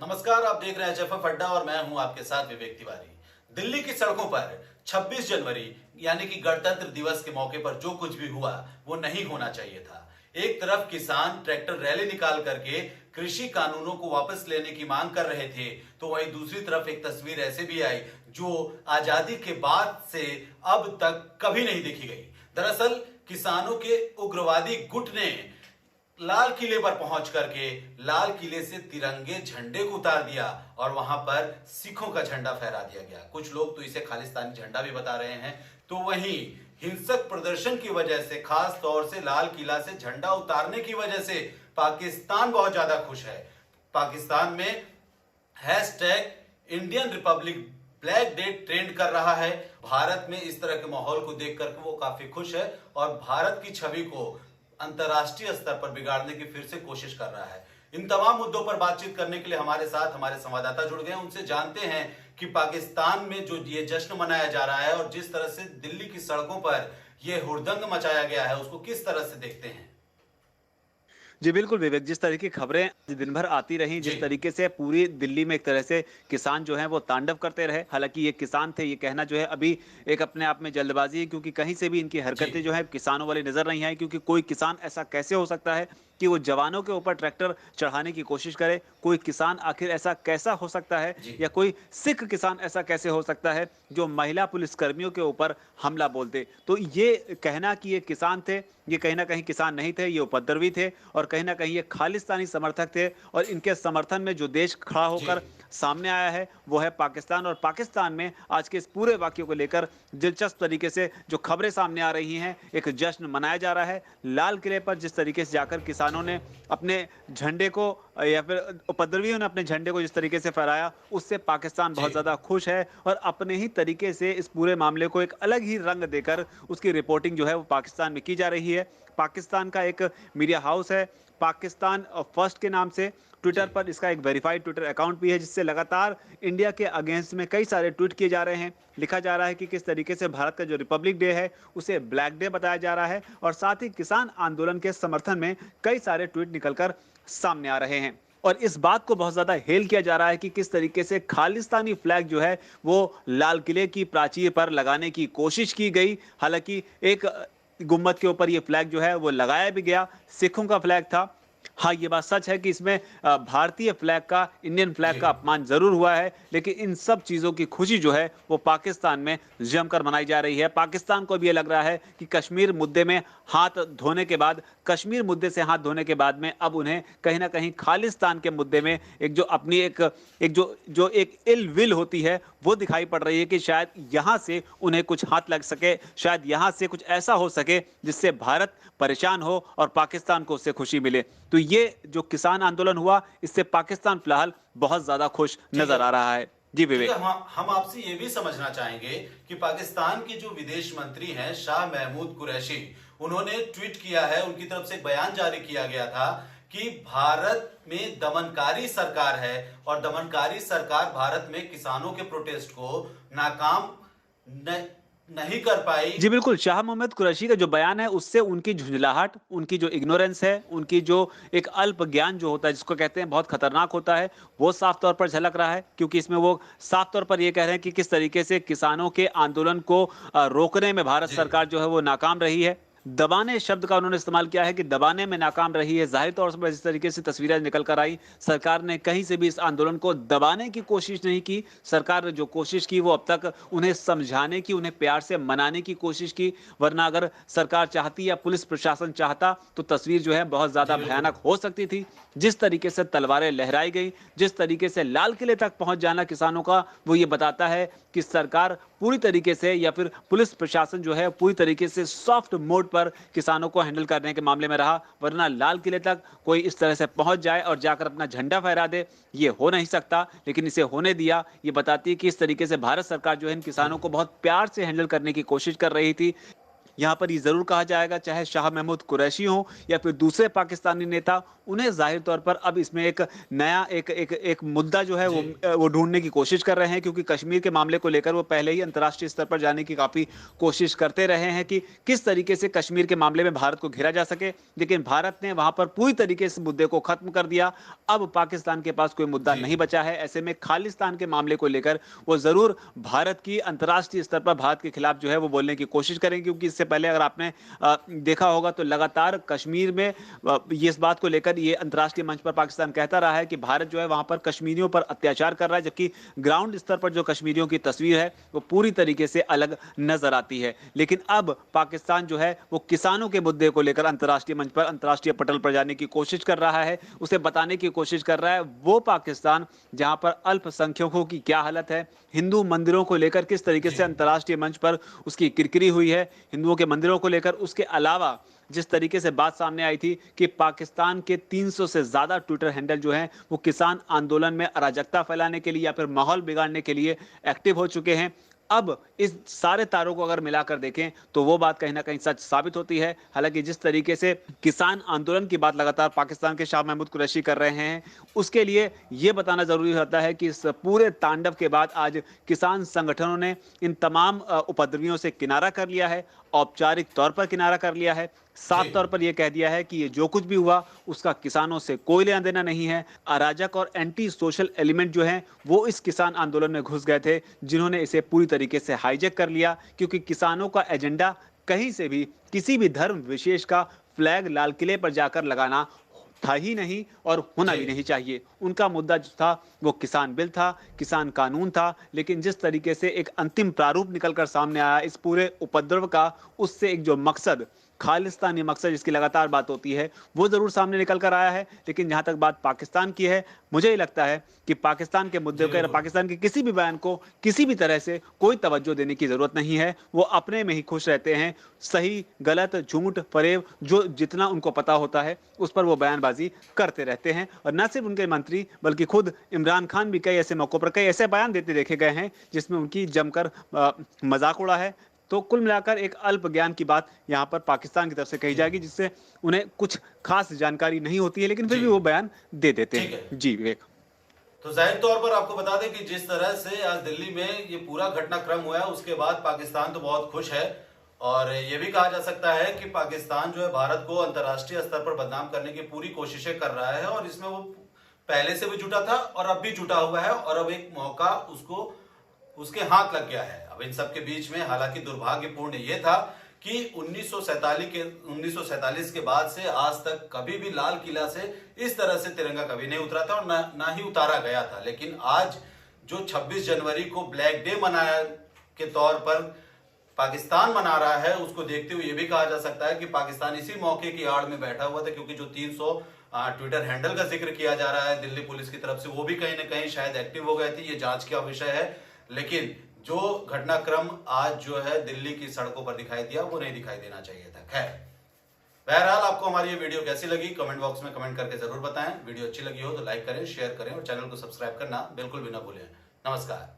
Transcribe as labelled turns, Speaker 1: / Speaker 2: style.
Speaker 1: नमस्कार, आप देख रहे हैं एचएफएफ अड्डा और मैं हूं आपके साथ विवेक तिवारी। दिल्ली की सड़कों पर 26 जनवरी यानी कि गणतंत्र दिवस के मौके पर जो कुछ भी हुआ वो नहीं होना चाहिए था। एक तरफ किसान ट्रैक्टर रैली निकाल करके कृषि कानूनों को वापस लेने की मांग कर रहे थे, तो वहीं दूसरी तरफ एक तस्वीर ऐसे भी आई जो आजादी के बाद से अब तक कभी नहीं देखी गई। दरअसल किसानों के उग्रवादी गुट ने लाल किले पर पहुंच करके लाल किले से तिरंगे झंडे को उतार दिया और वहां पर सिखों का झंडा फहरा दिया गया। कुछ लोग तो इसे खालिस्तानी झंडा भी बता रहे हैं। तो वहीं हिंसक प्रदर्शन की वजह से, खास तौर से लाल किला से झंडा उतारने की वजह से पाकिस्तान बहुत ज्यादा खुश है। पाकिस्तान में hashtag Indian Republic black day trend कर रहा है। भारत में इस तरह के माहौल को देख करके वो काफी खुश है और भारत की छवि को अंतरराष्ट्रीय स्तर पर बिगाड़ने की फिर से कोशिश कर रहा है। इन तमाम मुद्दों पर बातचीत करने के लिए हमारे साथ हमारे संवाददाता जुड़ गए हैं। उनसे जानते हैं कि पाकिस्तान में जो ये जश्न मनाया जा रहा है और जिस तरह से दिल्ली की सड़कों पर ये हुड़दंग मचाया गया है, उसको किस तरह से देखते हैं।
Speaker 2: जी बिल्कुल विवेक, जिस तरह की खबरें दिन भर आती रहीं, जिस तरीके से पूरी दिल्ली में एक तरह से किसान जो हैं वो तांडव करते रहे। हालांकि ये किसान थे, ये कहना जो है अभी एक अपने आप में जल्दबाजी है, क्योंकि कहीं से भी इनकी हरकतें जो है किसानों वाली नजर नहीं आई। क्योंकि कोई किसान ऐसा कैसे हो सकता है कि वो जवानों के ऊपर ट्रैक्टर चढ़ाने की कोशिश करे। कोई किसान आखिर ऐसा कैसा हो सकता है, या कोई सिख किसान ऐसा कैसे हो सकता है जो महिला पुलिसकर्मियों के ऊपर हमला बोलते। तो ये कहना कि ये किसान थे, ये कहीं ना कहीं किसान नहीं थे, ये उपद्रवी थे और कहीं ना कहीं ये खालिस्तानी समर्थक थे। और इनके समर्थन में जो देश खड़ा होकर सामने आया है वो है पाकिस्तान। और पाकिस्तान में आज के इस पूरे वाकये को लेकर दिलचस्प तरीके से जो खबरें सामने आ रही हैं, एक जश्न मनाया जा रहा है। लाल किले पर जिस तरीके से जाकर किसानों ने अपने झंडे को, या फिर उपद्रवियों ने अपने झंडे को जिस तरीके से फहराया, उससे पाकिस्तान बहुत ज्यादा खुश है और अपने ही तरीके से इस पूरे मामले को एक अलग ही रंग देकर उसकी रिपोर्टिंग जो है वो पाकिस्तान में की जा रही है। पाकिस्तान का एक मीडिया हाउस है पाकिस्तान फर्स्ट के नाम से, ट्विटर पर इसका एक वेरीफाइड ट्विटर अकाउंट भी है, जिससे लगातार इंडिया के अगेंस्ट में कई सारे ट्वीट किए जा रहे हैं। लिखा जा रहा है कि किस तरीके से भारत का जो रिपब्लिक डे है उसे ब्लैक डे बताया जा रहा है, और साथ ही किसान आंदोलन के समर्थन में कई सारे ट्वीट निकलकर सामने आ रहे हैं। और इस बात को बहुत ज्यादा हेल किया जा रहा है कि किस तरीके से खालिस्तानी फ्लैग जो है वो लाल किले की प्राचीर पर लगाने की कोशिश की गई। हालांकि एक गुम्बद के ऊपर ये फ्लैग जो है वो लगाया भी गया, सिखों का फ्लैग था। हाँ, ये बात सच है कि इसमें भारतीय फ्लैग का, इंडियन फ्लैग का अपमान जरूर हुआ है, लेकिन इन सब चीजों की खुशी जो है वो पाकिस्तान में जमकर मनाई जा रही है। पाकिस्तान को भी ये लग रहा है कि कश्मीर मुद्दे में हाथ धोने के बाद, कश्मीर मुद्दे से हाथ धोने के बाद में अब उन्हें कहीं ना कहीं खालिस्तान के मुद्दे में एक जो अपनी एक इल विल होती है वो दिखाई पड़ रही है कि शायद यहां से उन्हें कुछ हाथ लग सके, शायद यहां से कुछ ऐसा हो सके जिससे भारत परेशान हो और पाकिस्तान को उससे खुशी मिले। तो ये जो किसान आंदोलन हुआ, इससे पाकिस्तान फिलहाल बहुत ज्यादा खुश नजर आ रहा है। जी विवेक,
Speaker 1: हम आपसे ये भी समझना चाहेंगे कि पाकिस्तान के जो विदेश मंत्री हैं शाह महमूद कुरैशी, उन्होंने ट्वीट किया है, उनकी तरफ से एक बयान जारी किया गया था कि भारत में दमनकारी सरकार है और दमनकारी सरकार भारत में किसानों के प्रोटेस्ट को नाकाम नहीं कर पाई।
Speaker 2: जी बिल्कुल, शाह मोहम्मद कुरैशी का जो बयान है उससे उनकी झुंझलाहट, उनकी जो इग्नोरेंस है, उनकी जो एक अल्प ज्ञान जो होता है, जिसको कहते हैं बहुत खतरनाक होता है, वो साफ तौर पर झलक रहा है। क्योंकि इसमें वो साफ तौर पर ये कह रहे हैं कि किस तरीके से किसानों के आंदोलन को रोकने में भारत सरकार जो है वो नाकाम रही है। दबाने शब्द का उन्होंने इस्तेमाल किया है कि दबाने में नाकाम रही है। जाहिर तौर पर जिस तरीके से तस्वीरें निकल कर आई, सरकार ने कहीं से भी इस आंदोलन को दबाने की कोशिश नहीं की। सरकार ने जो कोशिश की वो अब तक उन्हें समझाने की, उन्हें प्यार से मनाने की कोशिश की। वरना अगर सरकार चाहती या पुलिस प्रशासन चाहता तो तस्वीर जो है बहुत ज्यादा भयानक हो सकती थी। जिस तरीके से तलवारें लहराई गई, जिस तरीके से लाल किले तक पहुंच जाना किसानों का, वो ये बताता है कि सरकार पूरी तरीके से, या फिर पुलिस प्रशासन जो है पूरी तरीके से सॉफ्ट मोड पर किसानों को हैंडल करने के मामले में रहा। वरना लाल किले तक कोई इस तरह से पहुंच जाए और जाकर अपना झंडा फहरा दे, ये हो नहीं सकता। लेकिन इसे होने दिया। ये बताती है कि इस तरीके से भारत सरकार जो है इन किसानों को बहुत प्यार से हैंडल करने की कोशिश कर रही थी। यहाँ पर ये जरूर कहा जाएगा, चाहे शाह महमूद कुरैशी हो या फिर दूसरे पाकिस्तानी नेता, उन्हें जाहिर तौर पर अब इसमें एक नया एक मुद्दा जो है
Speaker 1: जी।
Speaker 2: वो ढूंढने की कोशिश कर रहे हैं, क्योंकि कश्मीर के मामले को लेकर वो पहले ही अंतर्राष्ट्रीय स्तर पर जाने की काफी कोशिश करते रहे हैं कि किस तरीके से कश्मीर के मामले में भारत को घेरा जा सके, लेकिन भारत ने वहां पर पूरी तरीके से मुद्दे को खत्म कर दिया। अब पाकिस्तान के पास कोई मुद्दा
Speaker 1: जी।
Speaker 2: नहीं बचा है। ऐसे में खालिस्तान के मामले को लेकर वो जरूर भारत की अंतर्राष्ट्रीय स्तर पर भारत के खिलाफ जो है वो बोलने की कोशिश करेंगे, क्योंकि इससे पहले अगर आपने देखा होगा तो लगातार कश्मीर में ये इस बात को लेकर ये अंतर्राष्ट्रीय मंच पर पाकिस्तान कहता रहा है कि भारत जो है वहां पर कश्मीरियों पर अत्याचार कर रहा है, जबकि ग्राउंड स्तर पर जो कश्मीरियों की तस्वीर है वो पूरी तरीके से अलग नजर आती है। लेकिन अब पाकिस्तान जो है वो किसानों के मुद्दे को लेकर अंतर्राष्ट्रीय मंच पर, अंतर्राष्ट्रीय पटल पर जाने की कोशिश कर रहा है, उसे बताने की कोशिश कर रहा है वो पाकिस्तान जहां पर अल्पसंख्यकों की क्या हालत है, हिंदू मंदिरों को लेकर किस तरीके से
Speaker 1: जी।
Speaker 2: अंतर्राष्ट्रीय मंच पर उसकी किरकिरी हुई है, हिंदुओं के मंदिरों को लेकर, उसके अलावा जिस तरीके से बात सामने आई थी कि पाकिस्तान के 300 से ज्यादा ट्विटर हैंडल जो हैं वो किसान आंदोलन में अराजकता फैलाने के लिए या फिर माहौल बिगाड़ने के लिए एक्टिव हो चुके हैं। अब इस सारे तारों को अगर मिलाकर देखें तो वो बात कहीं ना कहीं सच साबित होती है। हालांकि जिस तरीके से किसान आंदोलन की बात लगातार पाकिस्तान के शाह महमूद कुरैशी कर रहे हैं, उसके लिए ये बताना जरूरी होता है कि इस पूरे तांडव के बाद आज किसान संगठनों ने इन तमाम उपद्रवियों से किनारा कर लिया है, औपचारिक तौर पर किनारा कर लिया है, साफ
Speaker 1: जी।
Speaker 2: तौर पर यह कह दिया है कि ये जो कुछ भी हुआ उसका किसानों से कोई लेना देना नहीं है। अराजक और एंटी सोशल एलिमेंट जो हैं वो इस किसान आंदोलन में घुस गए थे, जिन्होंने इसे पूरी तरीके से हाईजैक कर लिया, क्योंकि किसानों का एजेंडा कहीं से भी किसी भी धर्म विशेष का फ्लैग लाल किले पर जाकर लगाना था ही नहीं और होना
Speaker 1: जी।
Speaker 2: भी नहीं चाहिए। उनका मुद्दा जो था वो किसान बिल था, किसान कानून था, लेकिन जिस तरीके से एक अंतिम प्रारूप निकलकर सामने आया इस पूरे उपद्रव का, उससे एक जो मकसद, खालिस्तानी मकसद जिसकी लगातार बात होती है, वो जरूर सामने निकल कर आया है। लेकिन जहां तक बात पाकिस्तान की है, मुझे ही लगता है कि पाकिस्तान के मुद्दे
Speaker 1: जी,
Speaker 2: को या
Speaker 1: बिल्कुल।
Speaker 2: पाकिस्तान के किसी भी बयान को किसी भी तरह से कोई तवज्जो देने की जरूरत नहीं है। वो अपने में ही खुश रहते हैं। सही गलत झूठ फरेब जो जितना उनको पता होता है उस पर वो बयानबाजी करते रहते हैं। और न सिर्फ उनके मंत्री बल्कि खुद इमरान खान भी कई ऐसे मौकों पर कई ऐसे बयान देते देखे गए हैं जिसमें उनकी जमकर मजाक उड़ा है। तो कुल मिलाकर एक अल्प ज्ञान की बात यहाँ पर पाकिस्तान की तरफ से कही
Speaker 1: जी।
Speaker 2: जाएगी, जिससे उन्हें कुछ खास जानकारी नहीं होती है, लेकिन फिर
Speaker 1: जी।
Speaker 2: भी वो बयान दे देते
Speaker 1: ठीक
Speaker 2: हैं।
Speaker 1: है।
Speaker 2: जी विवेक।
Speaker 1: तो जाहिर तौर पर आपको बता दें कि जिस तरह से आज दिल्ली में ये पूरा घटनाक्रम हुआ है, उसके बाद पाकिस्तान तो बहुत खुश है और ये भी कहा जा सकता है कि पाकिस्तान जो है भारत को अंतर्राष्ट्रीय स्तर पर बदनाम करने की पूरी कोशिशें कर रहा है और इसमें वो पहले से भी जुटा था और अब भी जुटा हुआ है और अब एक मौका उसको उसके हाथ लग गया है। अब इन सब के बीच में हालांकि दुर्भाग्यपूर्ण ये था कि 1947 के बाद से आज तक कभी भी लाल किला से इस तरह से तिरंगा कभी नहीं उतरा था और ना ही उतारा गया था। लेकिन आज जो 26 जनवरी को ब्लैक डे मनाया के तौर पर पाकिस्तान मना रहा है, उसको देखते हुए यह भी कहा जा सकता है कि पाकिस्तान इसी मौके की आड़ में बैठा हुआ था, क्योंकि जो 300 ट्विटर हैंडल का जिक्र किया जा रहा है दिल्ली पुलिस की तरफ से, वो भी कहीं ना कहीं शायद एक्टिव हो गए थे। ये जांच का विषय है, लेकिन जो घटनाक्रम आज जो है दिल्ली की सड़कों पर दिखाई दिया वो नहीं दिखाई देना चाहिए था। खैर, बहरहाल आपको हमारी ये वीडियो कैसी लगी कमेंट बॉक्स में कमेंट करके जरूर बताएं। वीडियो अच्छी लगी हो तो लाइक करें, शेयर करें और चैनल को सब्सक्राइब करना बिल्कुल भी ना भूलें। नमस्कार।